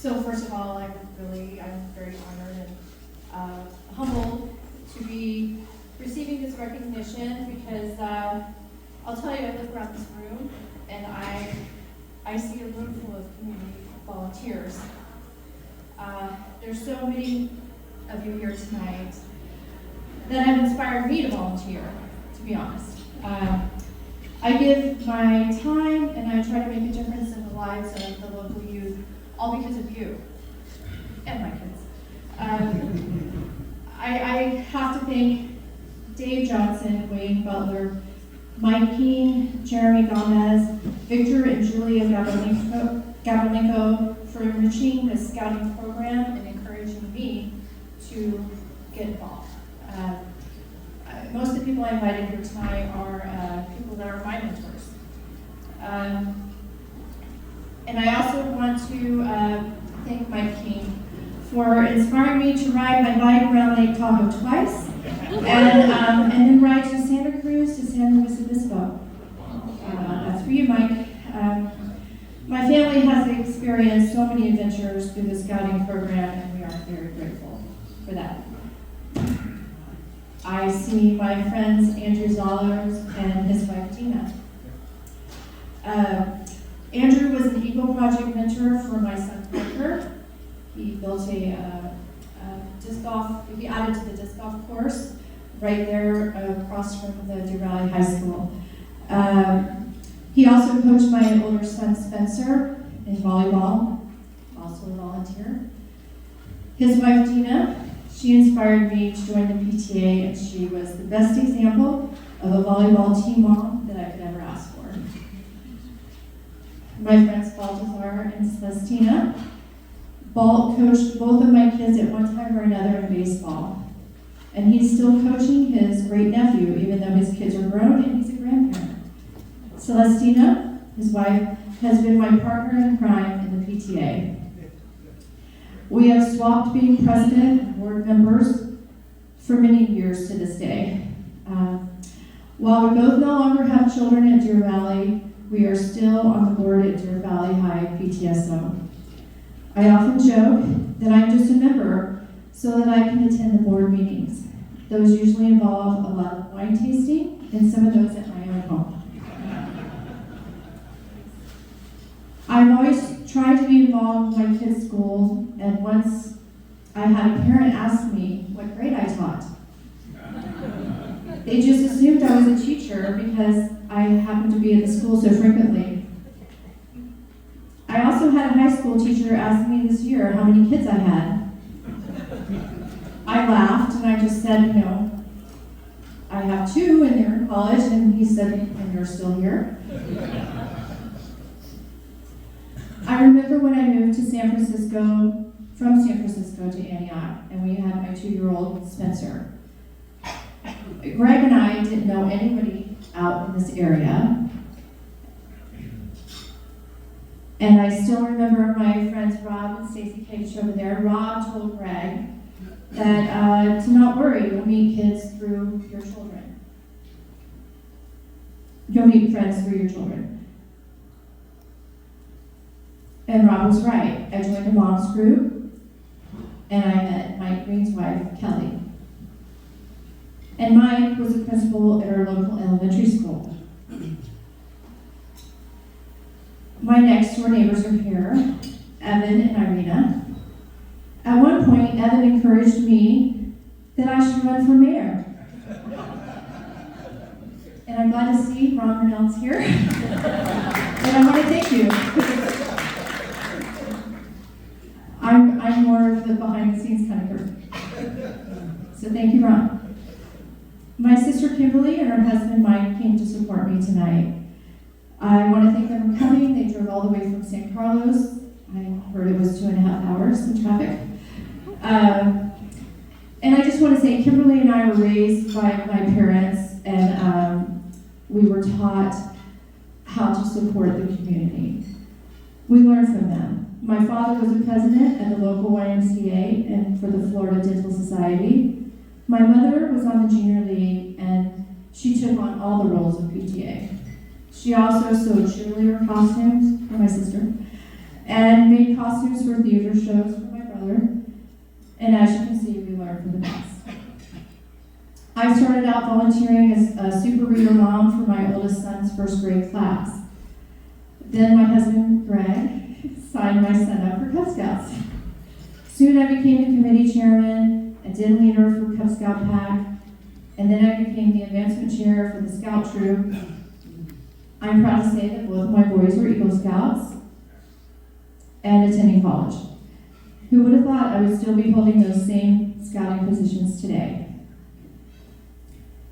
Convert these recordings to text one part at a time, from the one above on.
So first of all, I'm very honored and humbled to be receiving this recognition because I'll tell you, I look around this room and I see a room full of community volunteers. There's so many of you here tonight that have inspired me to volunteer, to be honest. I give my time and I try to make a difference in the lives of the local youth, all because of you and my kids. I have to thank Dave Johnson, Wayne Butler, Mike Keene, Jeremy Gomez, Victor and Julia Gabalenko for enriching the scouting program and encouraging me to get involved. Most of the people I invited here tonight are people that are my mentors. And I also want to thank Mike Keene for inspiring me to ride my bike around Lake Tahoe twice, and then ride to Santa Cruz to San Luis Obispo. That's for you, Mike. My family has experienced so many adventures through the scouting program, and we are very grateful for that. I see my friends Andrew Zollers and his wife Dina. Andrew was an Eagle Project mentor for my son Parker. He built a disc golf, he added to the disc golf course right there across from the Deer Valley High School. He also coached my older son Spencer in volleyball, also a volunteer. His wife Dina, she inspired me to join the PTA, and she was the best example of a volleyball team mom that I could ever ask for. My friends Baltazar and Celestina, Balt coached both of my kids at one time or another in baseball. And he's still coaching his great nephew, even though his kids are grown and he's a grandparent. Celestina, his wife, has been my partner in crime in the PTA. We have swapped being president and board members for many years to this day. While we both no longer have children at Deer Valley, we are still on the board at Deer Valley High PTSO. I often joke that I'm just a member so that I can attend the board meetings. Those usually involve a lot of wine tasting and some of those at my own home. I've always tried to be involved with my kids' school, and once I had a parent ask me what grade I taught. They just assumed I was a teacher because I happened to be at the school so frequently. I also had a high school teacher ask me this year how many kids I had. I laughed and I just said, I have 2 and they're in college, and he said, and you're still here? I remember when I moved to from San Francisco to Antioch, and we had my 2-year-old Spencer. Greg and I didn't know anybody out in this area. And I still remember my friends Rob and Stacy Cage over there. Rob told Greg that to not worry, you'll meet kids through your children. You'll meet friends through your children. And Rob was right. I joined a mom's group, and I met Mike Green's wife, Kelly. And Mike was a principal at our local elementary school. My next door neighbors are here, Evan and Irina. At one point, Evan encouraged me that I should run for mayor. And I'm glad to see Ron Renell's here. And I want to thank you. I'm more of the behind-the-scenes kind of person. So thank you, Ron. My sister Kimberly and her husband Mike came to support me tonight. I want to thank them for coming. They drove all the way from San Carlos. I heard it was 2.5 hours in traffic. And I just want to say, Kimberly and I were raised by my parents, and we were taught how to support the community. We learned from them. My father was the president at the local YMCA and for the Florida Dental Society. My mother was on the junior league, and she took on all the roles of PTA. She also sewed cheerleader costumes for my sister. and made costumes for theater shows for my brother. And as you can see, we learned from the best. I started out volunteering as a super reader mom for my oldest son's first grade class. Then my husband, Greg, signed my son up for Cub Scouts. Soon I became the committee chairman and den leader for Cub Scout Pack, and then I became the advancement chair for the Scout Troop. I'm proud to say that both of my boys were Eagle Scouts and attending college. Who would have thought I would still be holding those same scouting positions today?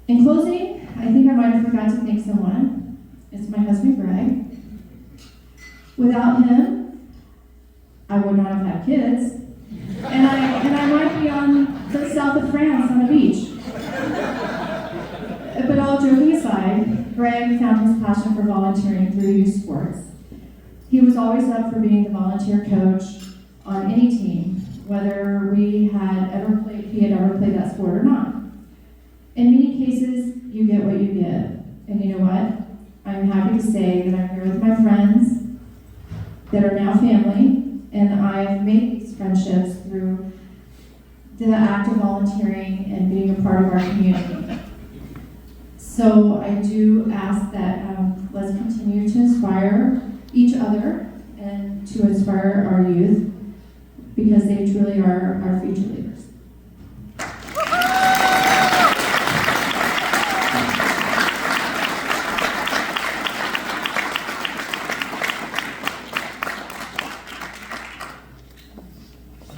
In closing, I think I might have forgot to thank someone. It's my husband, Greg. Without him, I would not have had kids, and I might be on the south of France on a beach. But all joking aside, Greg found his passion for volunteering through youth sports. He was always up for being the volunteer coach on any team, whether he had ever played that sport or not. In many cases, you get what you give. And you know what? I'm happy to say that I'm here with my friends that are now family, and I've made these friendships through the act of volunteering and being a part of our community. So I do ask that let's continue to inspire each other and to inspire our youth, because they truly are our future leaders.